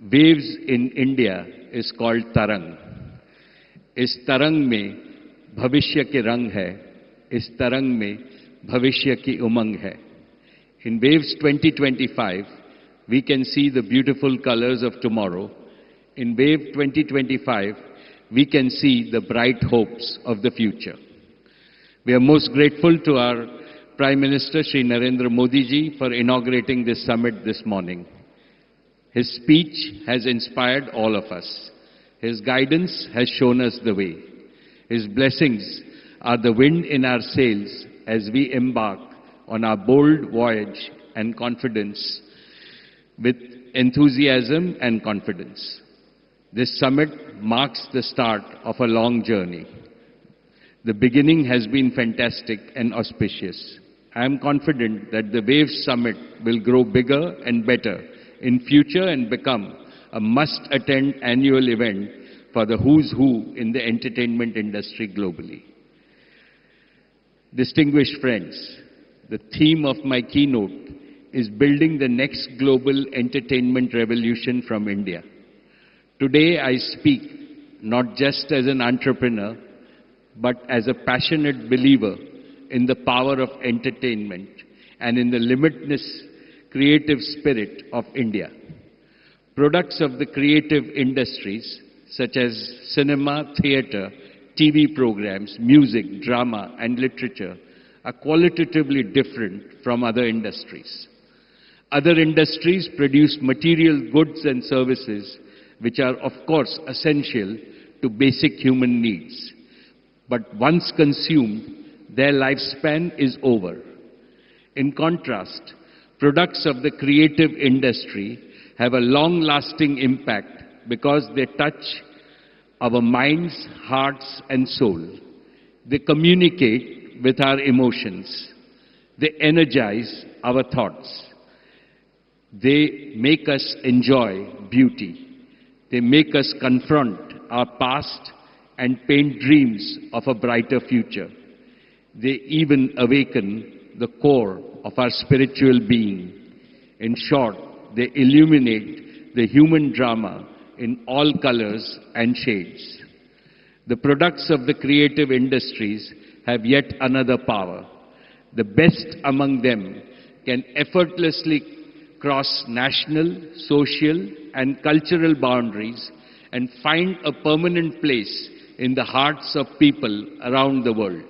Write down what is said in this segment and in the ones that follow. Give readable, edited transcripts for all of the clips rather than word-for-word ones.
waves in India is called Tarang. इस तरंग में भविष्य के रंग है, इस तरंग में भविष्य की उमंग है. In Waves 2025, we can see the beautiful colors of tomorrow. In Wave 2025, we can see the bright hopes of the future. We are most grateful to our Prime Minister Shri Narendra Modi ji for inaugurating this summit this morning. His speech has inspired all of us. His guidance has shown us the way. His blessings are the wind in our sails as we embark on our bold voyage and confidence with enthusiasm and confidence. This summit marks the start of a long journey. The beginning has been fantastic and auspicious. I am confident that the WAVES Summit will grow bigger and better in future and become a must-attend annual event for the who's who in the entertainment industry globally. Distinguished friends, the theme of my keynote is building the next global entertainment revolution from India. Today I speak not just as an entrepreneur, but as a passionate believer in the power of entertainment and in the limitless creative spirit of India. Products of the creative industries such as cinema, theatre, TV programs, music, drama and literature are qualitatively different from other industries. Other industries produce material goods and services which are of course essential to basic human needs. But once consumed, their lifespan is over. In contrast, products of the creative industry have a long-lasting impact because they touch our minds, hearts and soul. They communicate with our emotions. They energize our thoughts. They make us enjoy beauty. They make us confront our past and paint dreams of a brighter future. They even awaken the core of our spiritual being. In short, they illuminate the human drama in all colors and shades. The products of the creative industries have yet another power. The best among them can effortlessly cross national, social and cultural boundaries and find a permanent place in the hearts of people around the world.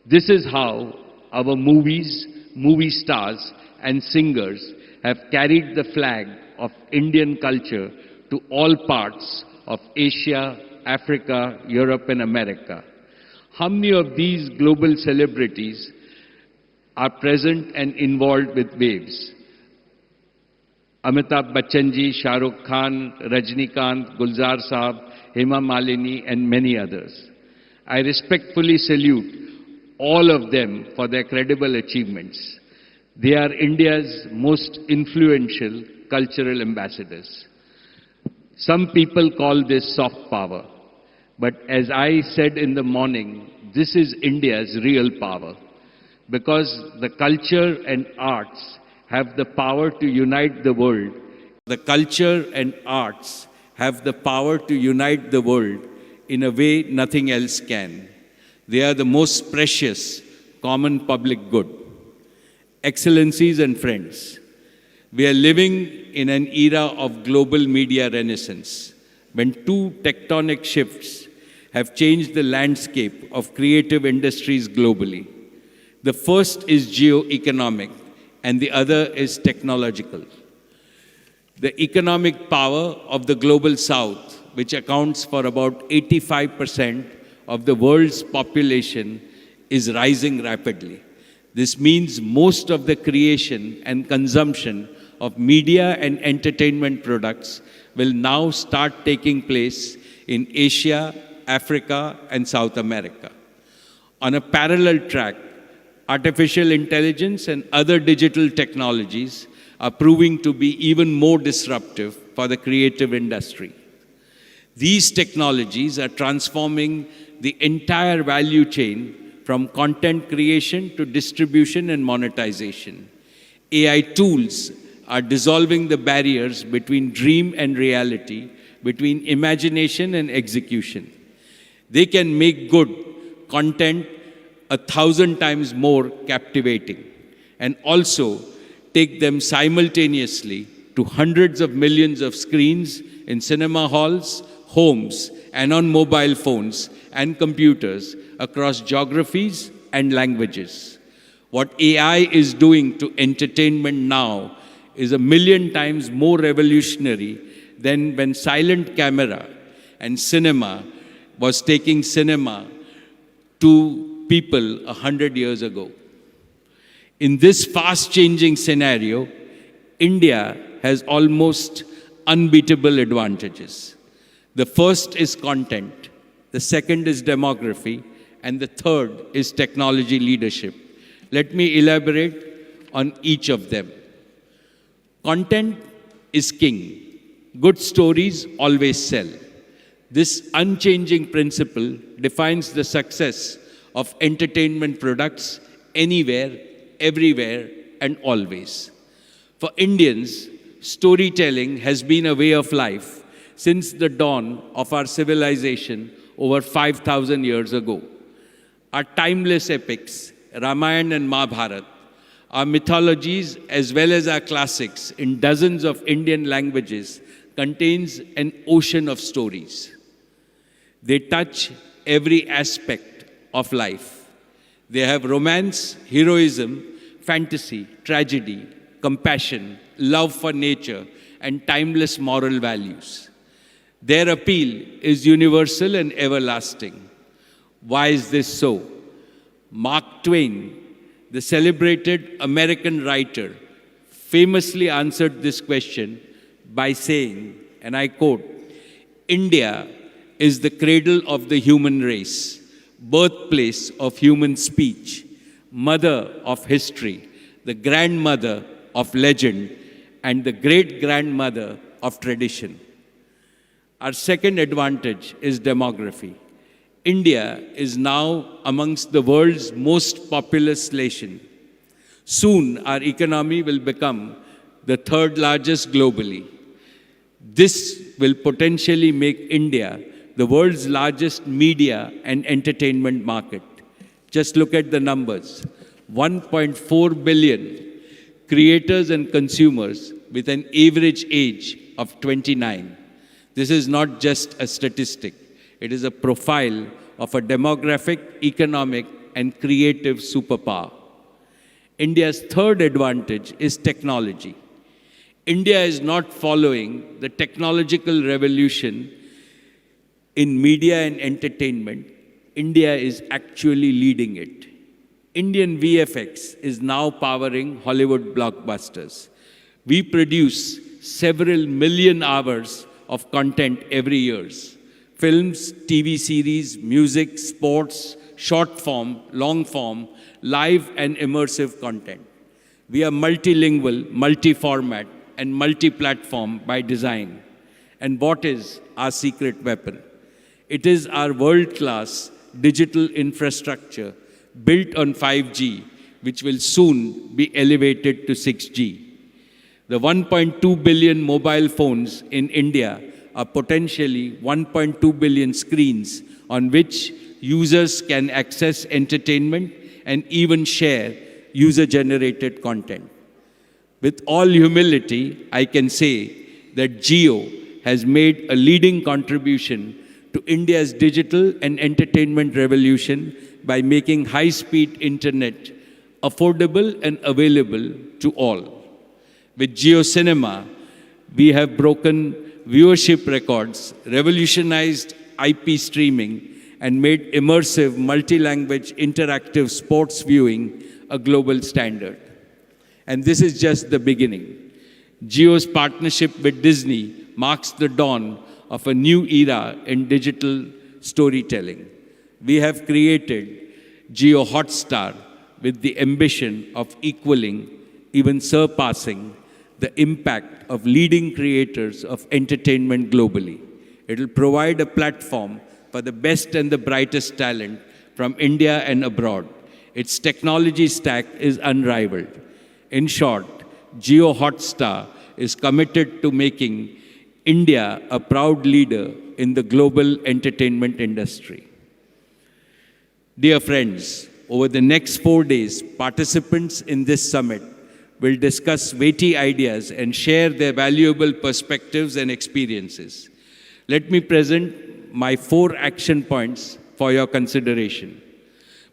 This is how our movies, movie stars and singers have carried the flag of Indian culture to all parts of Asia, Africa, Europe and America. How many of these global celebrities are present and involved with WAVES? Amitabh Bachchan ji, Shah Rukh Khan, Rajnikant, Gulzar Saab, Hema Malini and many others. I respectfully salute all of them for their credible achievements. They are India's most influential cultural ambassadors. Some people call this soft power, but as I said in the morning, this is India's real power, because the culture and arts have the power to unite the world. The culture and arts have the power to unite the world in a way nothing else can. They are the most precious common public good. Excellencies and friends, we are living in an era of global media renaissance, when two tectonic shifts have changed the landscape of creative industries globally. The first is geo-economic and the other is technological. The economic power of the global south, which accounts for about 85% of the world's population, is rising rapidly. This means most of the creation and consumption of media and entertainment products will now start taking place in Asia, Africa and South America. On a parallel track, artificial intelligence and other digital technologies are proving to be even more disruptive for the creative industry. These technologies are transforming the entire value chain from content creation to distribution and monetization. AI tools are dissolving the barriers between dream and reality, between imagination and execution. They can make good content 1,000 times more captivating and also take them simultaneously to hundreds of millions of screens in cinema halls, homes, and on mobile phones and computers across geographies and languages. What AI is doing to entertainment now is 1,000,000 times more revolutionary than when silent camera and cinema was taking cinema to people 100 years ago. In this fast-changing scenario, India has almost unbeatable advantages. The first is content, the second is demography, and the third is technology leadership. Let me elaborate on each of them. Content is king. Good stories always sell. This unchanging principle defines the success of entertainment products anywhere, everywhere, and always. For Indians, storytelling has been a way of life since the dawn of our civilization over 5,000 years ago. Our timeless epics, Ramayana and Mahabharata, our mythologies as well as our classics in dozens of Indian languages contains an ocean of stories. They touch every aspect of life. They have romance, heroism, fantasy, tragedy, compassion, love for nature, and timeless moral values. Their appeal is universal and everlasting. Why is this so? Mark Twain, the celebrated American writer, famously answered this question by saying, and I quote, "India is the cradle of the human race, birthplace of human speech, mother of history, the grandmother of legend, and the great-grandmother of tradition." Our second advantage is demography. India is now amongst the world's most populous nation. Soon, our economy will become the third largest globally. This will potentially make India the world's largest media and entertainment market. Just look at the numbers. 1.4 billion creators and consumers with an average age of 29. This is not just a statistic. It is a profile of a demographic, economic, and creative superpower. India's third advantage is technology. India is not following the technological revolution in media and entertainment. India is actually leading it. Indian VFX is now powering Hollywood blockbusters. We produce several million hours of content every year. Films, TV series, music, sports, short form, long form, live and immersive content. We are multilingual, multi-format, and multi-platform by design. And what is our secret weapon? It is our world-class digital infrastructure built on 5G, which will soon be elevated to 6G. The 1.2 billion mobile phones in India are potentially 1.2 billion screens on which users can access entertainment and even share user-generated content. With all humility, I can say that Jio has made a leading contribution to India's digital and entertainment revolution by making high-speed internet affordable and available to all. With Jio Cinema, we have broken viewership records, revolutionized IP streaming, and made immersive multi-language interactive sports viewing a global standard. And this is just the beginning. Jio's partnership with Disney marks the dawn of a new era in digital storytelling. We have created Jio Hotstar with the ambition of equaling, even surpassing, the impact of leading creators of entertainment globally. It will provide a platform for the best and the brightest talent from India and abroad. Its technology stack is unrivaled. In short, Jio Hotstar is committed to making India a proud leader in the global entertainment industry. Dear friends, over the next 4 days, participants in this summit will discuss weighty ideas and share their valuable perspectives and experiences. Let me present my 4 action points for your consideration.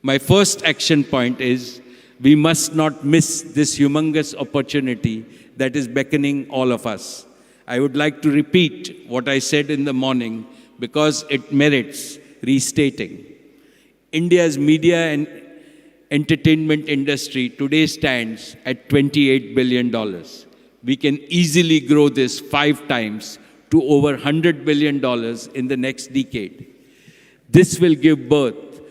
My first action point is we must not miss this humongous opportunity that is beckoning all of us. I would like to repeat what I said in the morning because it merits restating. India's media and entertainment industry today stands at $28 billion. We can easily grow this 5 times to over $100 billion in the next decade. This will give birth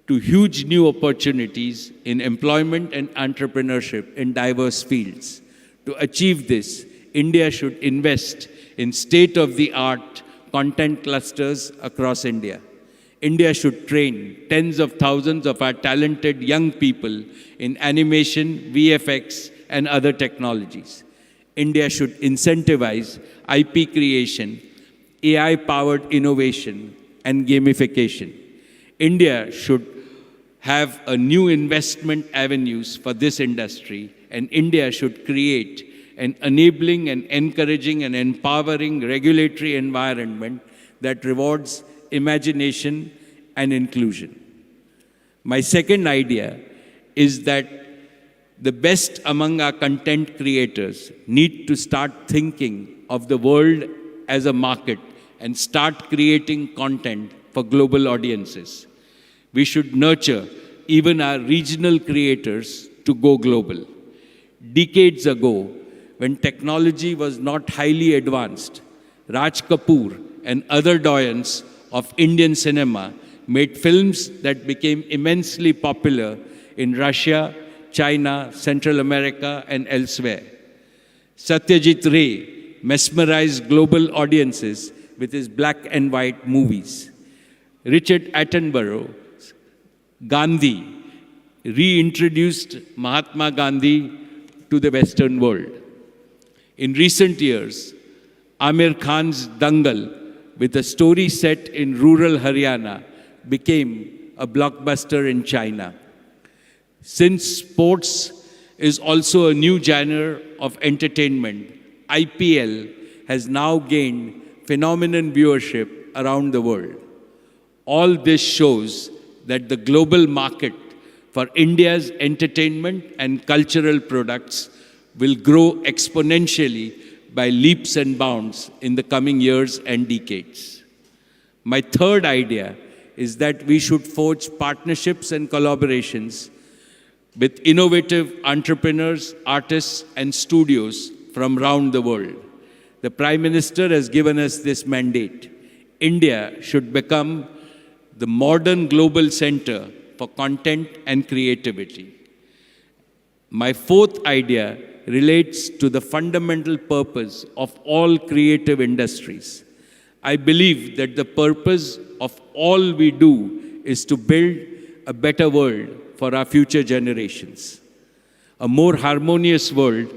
to huge new opportunities in employment and entrepreneurship in diverse fields. To achieve this, India should invest in state-of-the-art content clusters across India. India should train tens of thousands of our talented young people in animation, VFX, and other technologies. India should incentivize IP creation, AI-powered innovation, and gamification. India should have a new investment avenues for this industry, and India should create an enabling and encouraging and empowering regulatory environment that rewards imagination and inclusion. My second idea is that the best among our content creators need to start thinking of the world as a market and start creating content for global audiences. We should nurture even our regional creators to go global. Decades ago, when technology was not highly advanced, Raj Kapoor and other doyens of Indian cinema made films that became immensely popular in Russia, China, Central America, and elsewhere. Satyajit Ray mesmerized global audiences with his black and white movies. Richard Attenborough's Gandhi reintroduced Mahatma Gandhi to the Western world. In recent years, Amir Khan's Dangal, with a story set in rural Haryana, became a blockbuster in China. Since sports is also a new genre of entertainment, IPL has now gained phenomenal viewership around the world. All this shows that the global market for India's entertainment and cultural products will grow exponentially by leaps and bounds in the coming years and decades. My third idea is that we should forge partnerships and collaborations with innovative entrepreneurs, artists, and studios from around the world. The Prime Minister has given us this mandate. India should become the modern global center for content and creativity. My fourth idea relates to the fundamental purpose of all creative industries. I believe that the purpose of all we do is to build a better world for our future generations. A more harmonious world,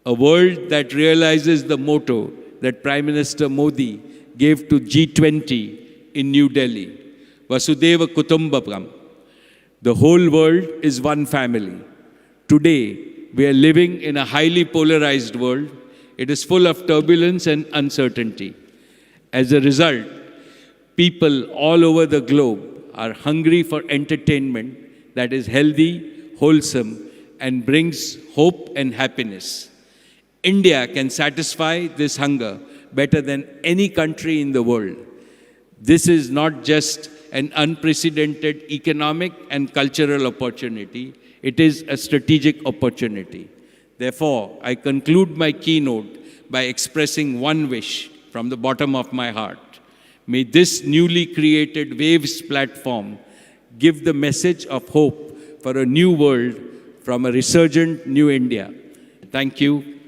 a world that realizes the motto that Prime Minister Modi gave to G20 in New Delhi, Vasudhaiva Kutumbakam. The whole world is one family. Today, we are living in a highly polarized world. It is full of turbulence and uncertainty. As a result, people all over the globe are hungry for entertainment that is healthy, wholesome, and brings hope and happiness. India can satisfy this hunger better than any country in the world. This is not just an unprecedented economic and cultural opportunity. It is a strategic opportunity. Therefore, I conclude my keynote by expressing one wish from the bottom of my heart. May this newly created Waves platform give the message of hope for a new world from a resurgent new India. Thank you.